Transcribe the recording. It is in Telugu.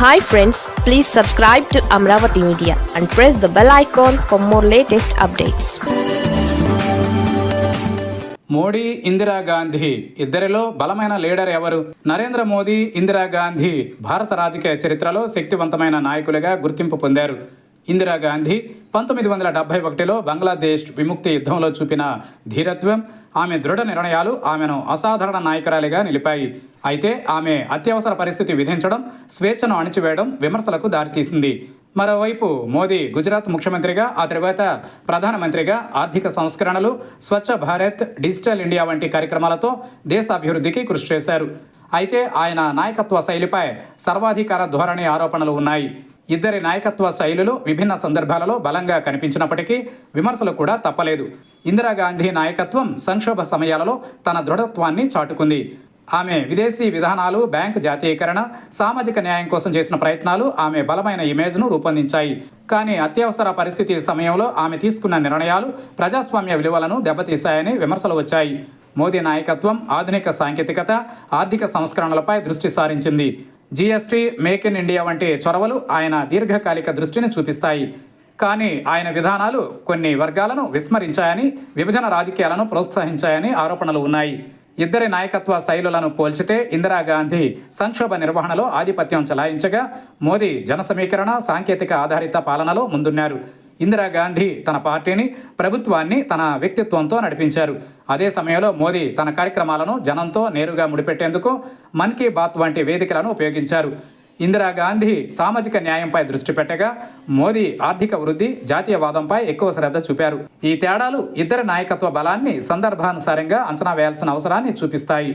Hi friends, please subscribe to Amravati Media and press the bell icon for more latest updates. Modi Indira Gandhi ఇద్దరిలో బలమైన లీడర్ ఎవరు? నరేంద్ర మోదీ, ఇందిరాగాంధీ భారత రాజకీయ చరిత్రలో శక్తివంతమైన నాయకులుగా గుర్తింపు పొందారు. ఇందిరాగాంధీ 1971లో బంగ్లాదేశ్ విముక్తి యుద్ధంలో చూపిన ధీరత్వం, ఆమె దృఢ నిర్ణయాలు ఆమెను అసాధారణ నాయకురాలిగా నిలిపాయి. అయితే ఆమె అత్యవసర పరిస్థితి విధించడం, స్వేచ్ఛను అణిచివేయడం విమర్శలకు దారితీసింది. మరోవైపు మోదీ గుజరాత్ ముఖ్యమంత్రిగా, ఆ తర్వాత ప్రధానమంత్రిగా ఆర్థిక సంస్కరణలు, స్వచ్ఛ భారత్, డిజిటల్ ఇండియా వంటి కార్యక్రమాలతో దేశాభివృద్ధికి కృషి చేశారు. అయితే ఆయన నాయకత్వ శైలిపై సర్వాధికార ధోరణి ఆరోపణలు ఉన్నాయి. ఇద్దరి నాయకత్వ శైలులు విభిన్న సందర్భాలలో బలంగా కనిపించినప్పటికీ విమర్శలు కూడా తప్పలేదు. ఇందిరాగాంధీ నాయకత్వం సంక్షోభ సమయాలలో తన దృఢత్వాన్ని చాటుకుంది. ఆమె విదేశీ విధానాలు, బ్యాంకు జాతీయకరణ, సామాజిక న్యాయం కోసం చేసిన ప్రయత్నాలు ఆమె బలమైన ఇమేజ్ను రూపొందించాయి. కానీ అత్యవసర పరిస్థితి సమయంలో ఆమె తీసుకున్న నిర్ణయాలు ప్రజాస్వామ్య విలువలను దెబ్బతీశాయని విమర్శలు వచ్చాయి. మోదీ నాయకత్వం ఆధునిక సాంకేతికత, ఆర్థిక సంస్కరణలపై దృష్టి సారించింది. జీఎస్టీ, మేక్ ఇన్ ఇండియా వంటి చొరవలు ఆయన దీర్ఘకాలిక దృష్టిని చూపిస్తాయి. కానీ ఆయన విధానాలు కొన్ని వర్గాలను విస్మరించాయని, విభజన రాజకీయాలను ప్రోత్సహించాయని ఆరోపణలు ఉన్నాయి. ఇద్దరి నాయకత్వ శైలులను పోల్చితే ఇందిరాగాంధీ సంక్షోభ నిర్వహణలో ఆధిపత్యం చెలాయించగా, మోదీ జన సమీకరణ, సాంకేతిక ఆధారిత పాలనలో ముందున్నారు. ఇందిరాగాంధీ తన పార్టీని, ప్రభుత్వాన్ని తన వ్యక్తిత్వంతో నడిపించారు. అదే సమయంలో మోదీ తన కార్యక్రమాలను జనంతో నేరుగా ముడిపెట్టేందుకు మన్ కీ బాత్ వంటి వేదికలను ఉపయోగించారు. ఇందిరాగాంధీ సామాజిక న్యాయంపై దృష్టి పెట్టగా, మోదీ ఆర్థిక వృద్ధి, జాతీయవాదంపై ఎక్కువ శ్రద్ధ చూపారు. ఈ తేడాలు ఇద్దరి నాయకత్వ బలాన్ని సందర్భానుసారంగా అంచనా వేయాల్సిన అవసరాన్ని చూపిస్తాయి.